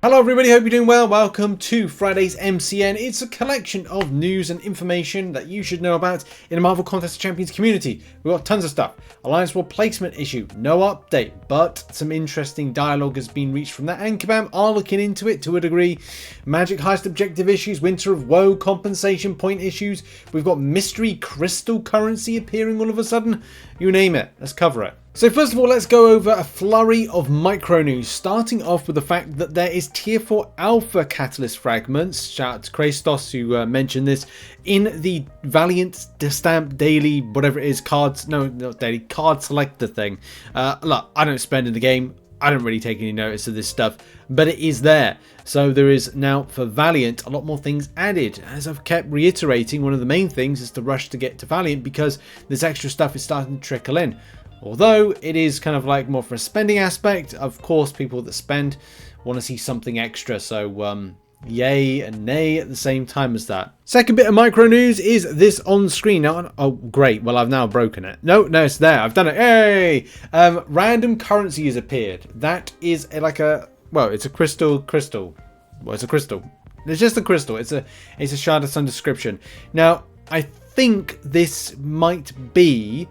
Hello everybody, hope you're doing well. Welcome to Friday's MCN. It's a collection of news and information that you should know about in the Marvel Contest of Champions community. We've got tons of stuff. Alliance War placement issue, no update, but some interesting dialogue has been reached from that, and Kabam are looking into it to a degree. Magic Heist objective issues, Winter of Woe compensation point issues. We've got mystery crystal currency appearing all of a sudden. You name it, let's cover it. So first of all, let's go over a flurry of micro news, starting off with the fact that there is Tier 4 Alpha Catalyst fragments. Shout out to Christos who mentioned this in the Valiant Stamp daily, whatever it is, cards, no, not daily, card selector thing. Look, I don't spend in the game. I don't really take any notice of this stuff, but it is there. So there is now, for Valiant, a lot more things added. As I've kept reiterating, one of the main things is to rush to get to Valiant because this extra stuff is starting to trickle in. Although it is kind of like more for a spending aspect, of course people that spend want to see something extra, so yay and nay at the same time as that. Second bit of micro news is this on screen. Now, oh great, well I've now broken it. No, it's there, I've done it, hey! Random currency has appeared. That is well, it's a crystal. Well, it's a crystal. It's just a crystal, it's a shard of sun description. Now, I think this might be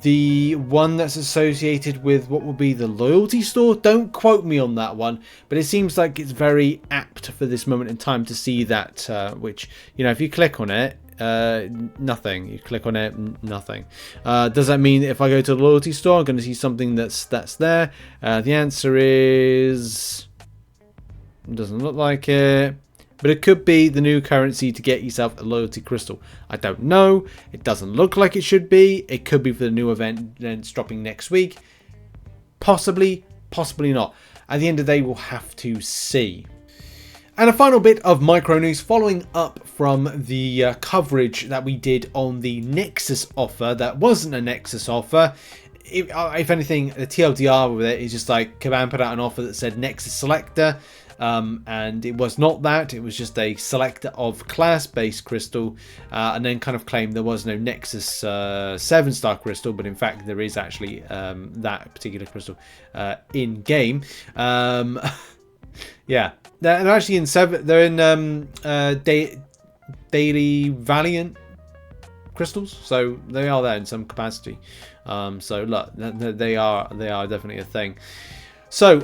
the one that's associated with what will be the loyalty store. Don't quote me on that one, but it seems like it's very apt for this moment in time to see that, which, you know, if you click on it, nothing. You click on it, nothing. Does that mean that if I go to the loyalty store, I'm going to see something that's there? The answer is, doesn't look like it. But it could be the new currency to get yourself a loyalty crystal. I don't know. It doesn't look like it should be. It could be for the new events dropping next week. Possibly, possibly not. At the end of the day, we'll have to see. And a final bit of micro news following up from the coverage that we did on the Nexus offer that wasn't a Nexus offer. If anything, the TLDR with it is just like Kabam put out an offer that said Nexus Selector. And it was not that, it was just a selector of class-based crystal, and then kind of claimed there was no Nexus 7-star crystal, but in fact there is actually that particular crystal in game. Yeah, they're actually in they're in daily Valiant crystals, so they are there in some capacity. So look, they are definitely a thing. So,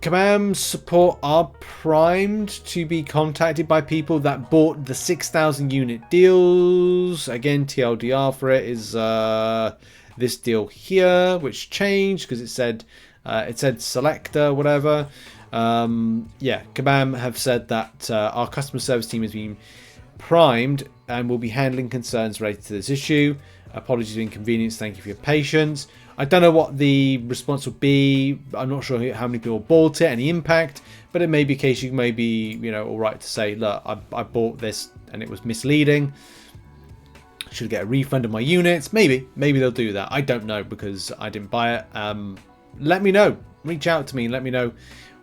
Kabam support are primed to be contacted by people that bought the 6,000 unit deals. Again, TLDR for it is this deal here, which changed because it said selector, whatever. Yeah, Kabam have said that our customer service team has been primed and will be handling concerns related to this issue. Apologies for inconvenience. Thank you for your patience. I don't know what the response will be. I'm not sure how many people bought it, any impact, but it may be a case you may be, you know, all right to say, look, I bought this and it was misleading. Should get a refund of my units. Maybe they'll do that. I don't know because I didn't buy it. Let me know. Reach out to me and let me know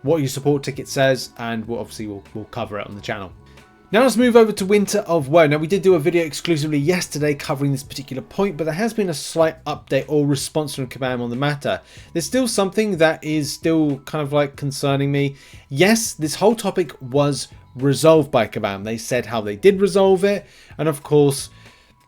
what your support ticket says, and we'll cover it on the channel. Now let's move over to Winter of Woe. Now we did do a video exclusively yesterday covering this particular point, but there has been a slight update or response from Kabam on the matter. There's still something that is still kind of like concerning me. Yes, this whole topic was resolved by Kabam. They said how they did resolve it, and of course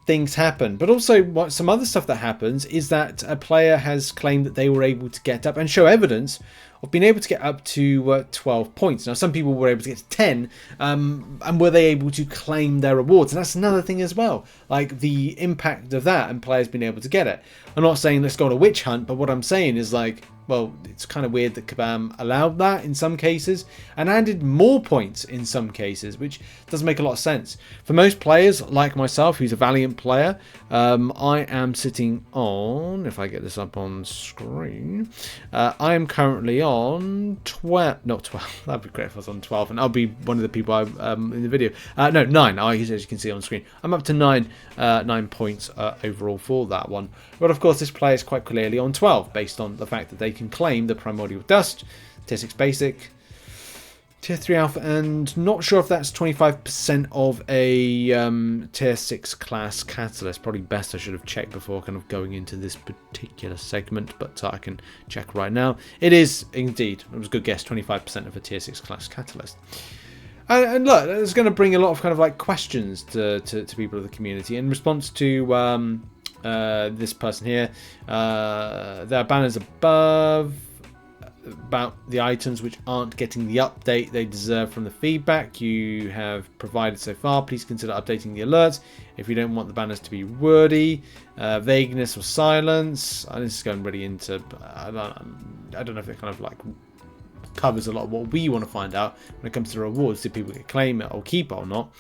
things happen. But also some other stuff that happens is that a player has claimed that they were able to get up and show evidence of being able to get up to 12 points. Now, some people were able to get to 10, and were they able to claim their rewards? And that's another thing as well, like the impact of that and players being able to get it. I'm not saying let's go on a witch hunt, but what I'm saying is like, well, it's kind of weird that Kabam allowed that in some cases and added more points in some cases, which doesn't make a lot of sense. For most players like myself, who's a Valiant player, I am sitting on, if I get this up on screen, I am currently on 12, not 12, that'd be great if I was on 12, and I'll be one of the people in the video. No, 9, as you can see on screen. I'm up to 9 points overall for that one. But of course, this player is quite clearly on 12, based on the fact that they can claim the Primordial Dust, Tier 6 Basic, Tier 3 alpha, and not sure if that's 25% of a tier 6 class catalyst. Probably best I should have checked before kind of going into this particular segment, but I can check right now. It is indeed, it was a good guess, 25% of a tier 6 class catalyst. And look, it's going to bring a lot of kind of like questions to people of the community in response to this person here. There are banners above about the items which aren't getting the update they deserve from the feedback you have provided so far. Please consider updating the alerts if you don't want the banners to be wordy. Vagueness or silence. This is going really into, I don't know if it kind of like covers a lot of what we want to find out when it comes to the rewards. Do people get claim it or keep it or not?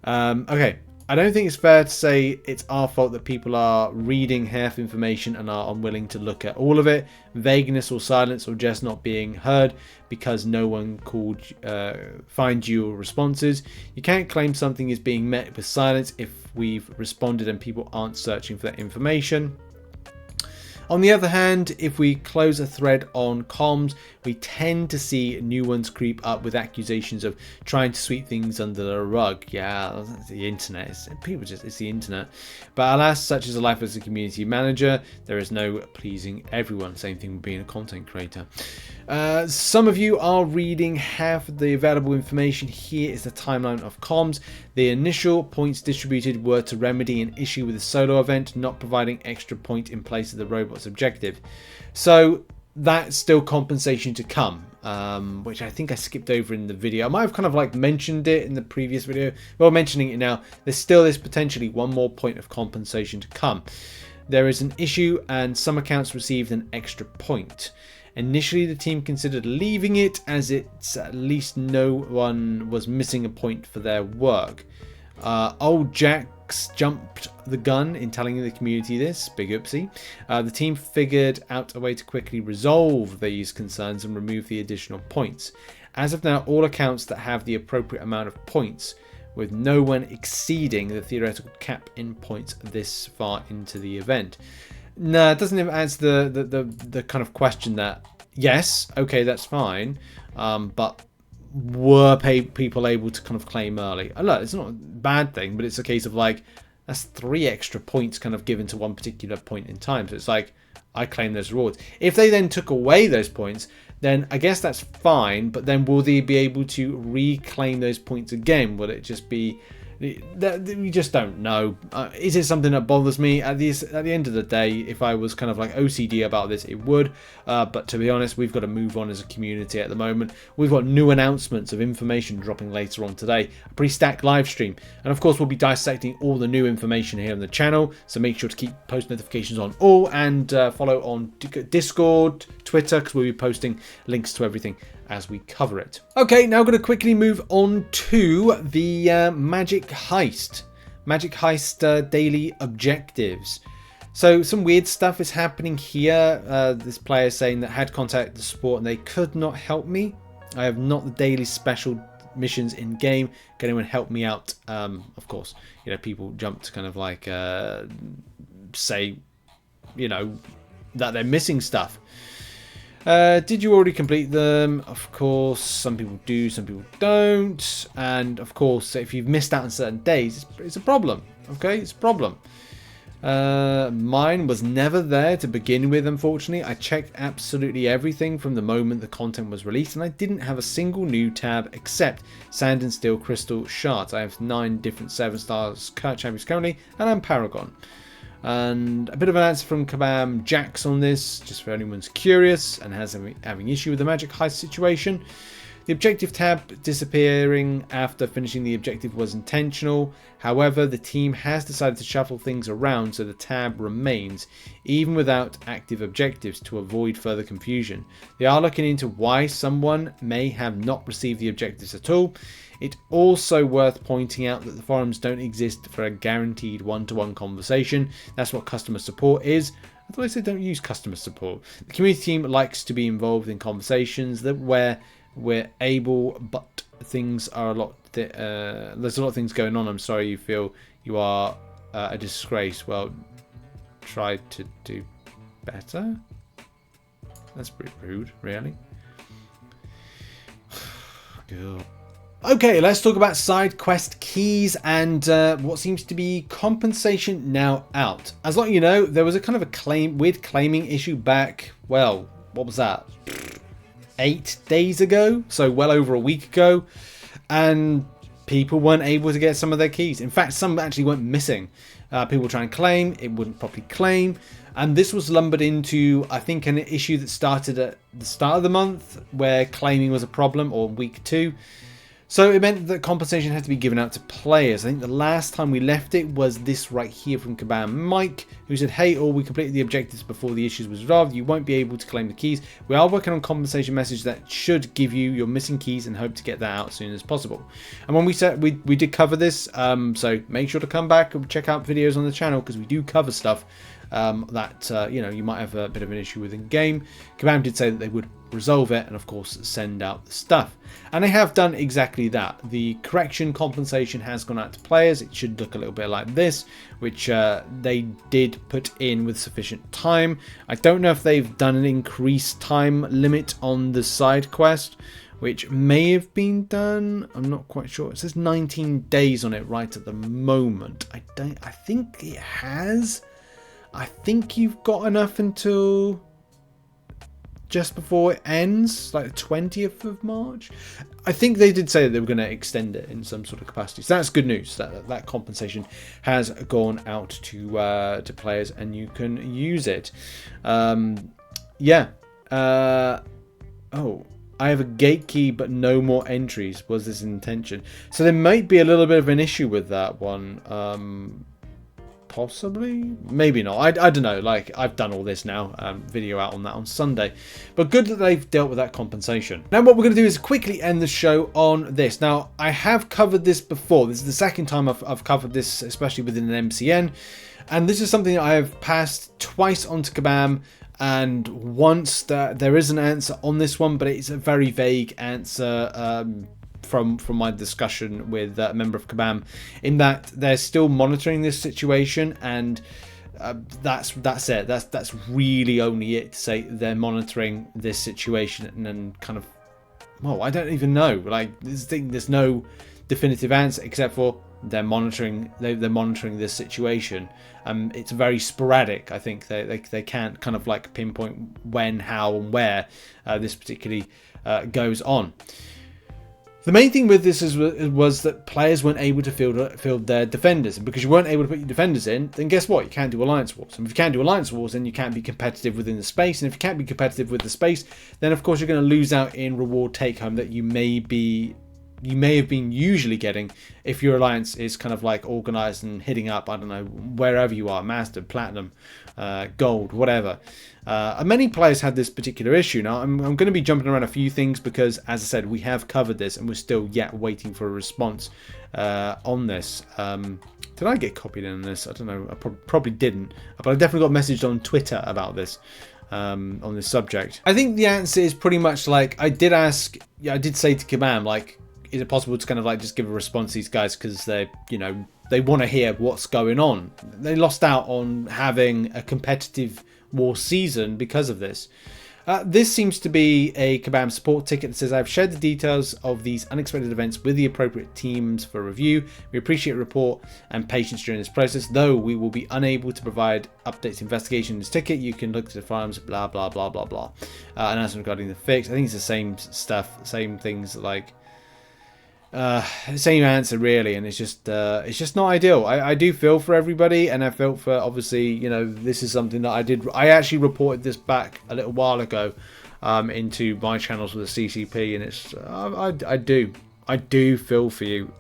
Okay. I don't think it's fair to say it's our fault that people are reading half information and are unwilling to look at all of it. Vagueness or silence or just not being heard because no one called find your responses. You can't claim something is being met with silence if we've responded and people aren't searching for that information. On the other hand, if we close a thread on comms, we tend to see new ones creep up with accusations of trying to sweep things under the rug. Yeah, the internet. It's the internet. But alas, such is a life as a community manager. There is no pleasing everyone. Same thing with being a content creator. Some of you are reading half of the available information. Here is the timeline of comms. The initial points distributed were to remedy an issue with the solo event, not providing extra point in place of the robot's objective. So that's still compensation to come, which I think I skipped over in the video. I might have kind of like mentioned it in the previous video. Well, mentioning it now, there's still this potentially one more point of compensation to come. There is an issue and some accounts received an extra point. Initially, the team considered leaving it as it's at least no one was missing a point for their work. Old Jax jumped the gun in telling the community this. Big oopsie. The team figured out a way to quickly resolve these concerns and remove the additional points. As of now, all accounts that have the appropriate amount of points, with no one exceeding the theoretical cap in points this far into the event. No, it doesn't even answer the kind of question that, yes, okay, that's fine, but were people able to kind of claim early? Look, it's not a bad thing, but it's a case of like, that's 3 extra points kind of given to one particular point in time. So it's like, I claim those rewards. If they then took away those points, then I guess that's fine, but then will they be able to reclaim those points again? Will it just be... We just don't know. Is it something that bothers me? At the end of the day, if I was kind of like OCD about this, it would. But to be honest, we've got to move on as a community at the moment. We've got new announcements of information dropping later on today. A pre-stacked live stream. And of course, we'll be dissecting all the new information here on the channel. So make sure to keep post notifications on all and follow on Discord, Twitter, because we'll be posting links to everything as we cover it. Okay, now I'm going to quickly move on to the Magic Heist. Magic Heist daily objectives. So some weird stuff is happening here. This player is saying that had contacted the support and they could not help me. I have not the daily special missions in game. Can anyone help me out? Of course, you know, people jump to kind of like say, you know, that they're missing stuff. Did you already complete them? Of course, some people do, some people don't. And of course, if you've missed out on certain days, it's a problem. Okay, it's a problem. Mine was never there to begin with, unfortunately. I checked absolutely everything from the moment the content was released, and I didn't have a single new tab except Sand and Steel Crystal Shards. I have 9 different 7-star champions currently, and I'm Paragon. And a bit of an answer from Kabam Jax on this, just for anyone's curious and has having issue with the Magic Heist situation. The objective tab disappearing after finishing the objective was intentional. However, the team has decided to shuffle things around so the tab remains, even without active objectives, to avoid further confusion. They are looking into why someone may have not received the objectives at all. It's also worth pointing out that the forums don't exist for a guaranteed one-to-one conversation. That's what customer support is. I thought I said don't use customer support. The community team likes to be involved in conversations where we're able, but things are a lot. There's a lot of things going on. I'm sorry you feel you are a disgrace. Well, try to do better. That's pretty rude, really. Cool. Okay, let's talk about side quest keys and what seems to be compensation now out. As long as you know, there was a kind of a weird claiming issue back, well, what was that? 8 days ago, so well over a week ago, and people weren't able to get some of their keys. In fact, some actually went missing. People were trying to claim, it wouldn't properly claim, and this was lumbered into, I think, an issue that started at the start of the month where claiming was a problem, or week 2. So it meant that compensation had to be given out to players. I think the last time we left it was this right here from Kabam Mike, who said, hey, all, we completed the objectives before the issues was resolved. You won't be able to claim the keys. We are working on compensation message that should give you your missing keys and hope to get that out as soon as possible. And when we said we did cover this, so make sure to come back and check out videos on the channel because we do cover stuff that you know, you might have a bit of an issue with in game. Kabam did say that they would resolve it and of course send out the stuff, and they have done exactly that. The correction compensation has gone out to players. It should look a little bit like this, which they did put in with sufficient time. I don't know if they've done an increased time limit on the side quest, which may have been done. I'm not quite sure. It says 19 days on it right at the moment. I think it has. I think you've got enough until just before it ends, like the 20th of March. I think they did say that they were going to extend it in some sort of capacity. So that's good news. That compensation has gone out to players and you can use it. Yeah. Oh, I have a gate key but no more entries. Was this intention? So there might be a little bit of an issue with that one. Possibly, maybe not. I don't know. Like, I've done all this now. Video out on that on Sunday, but good that they've dealt with that compensation. Now what we're going to do is quickly end the show on this. Now I have covered this before. This is the second time I've covered this, especially within an MCN, and this is something that I have passed twice onto Kabam, and once that there is an answer on this one, but it's a very vague answer. From my discussion with a member of Kabam, in that they're still monitoring this situation, and that's it. That's really only it to say they're monitoring this situation, and then kind of, well, I don't even know. Like, there's no definitive answer except for they're monitoring. They're monitoring this situation. It's very sporadic. I think they can't kind of like pinpoint when, how, and where this particularly goes on. The main thing with this was that players weren't able to field their defenders, and because you weren't able to put your defenders in, then guess what? You can't do alliance wars. And if you can't do alliance wars, then you can't be competitive within the space. And if you can't be competitive with the space, then of course you're going to lose out in reward take home that you may have been usually getting if your alliance is kind of like organized and hitting up, I don't know, wherever you are, master, platinum, gold, whatever. Many players had this particular issue. Now I'm going to be jumping around a few things because, as I said, we have covered this and we're still yet waiting for a response on this. Did I get copied in on this? I don't know. I probably didn't, but I definitely got messaged on Twitter about this. On this subject, I think the answer is pretty much like I did ask. Yeah, I did say to Kabam, like, is it possible to kind of like just give a response to these guys because they, you know, they want to hear what's going on. They lost out on having a competitive war season because of this. This seems to be a Kabam support ticket that says, I've shared the details of these unexpected events with the appropriate teams for review. We appreciate report and patience during this process, though we will be unable to provide updates investigation in this ticket. You can look to the forums, blah, blah, blah, blah, blah. Announcement regarding the fix. I think it's the same stuff, same things, like same answer really, and it's just not ideal. I do feel for everybody, and I felt for, obviously, you know, this is something that I actually reported this back a little while ago into my channels with the CCP, and it's I do feel for you,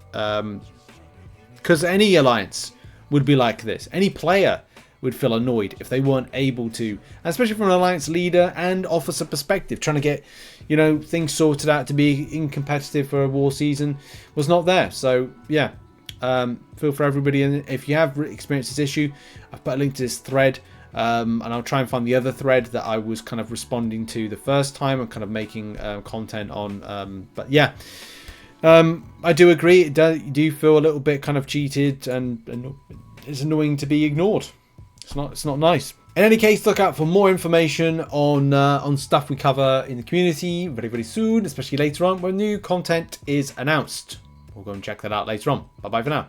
because any alliance would be like this. Any player would feel annoyed if they weren't able to, especially from an alliance leader and officer perspective, trying to get, you know, things sorted out to be in competitive for a war season was not there. So yeah, feel for everybody, and if you have experienced this issue, I've put a link to this thread, and I'll try and find the other thread that I was kind of responding to the first time and kind of making content on. But yeah, I do agree. You do feel a little bit kind of cheated, and it's annoying to be ignored. It's not nice. In any case, look out for more information on stuff we cover in the community very soon, especially later on when new content is announced. We'll go and check that out later on. Bye bye for now.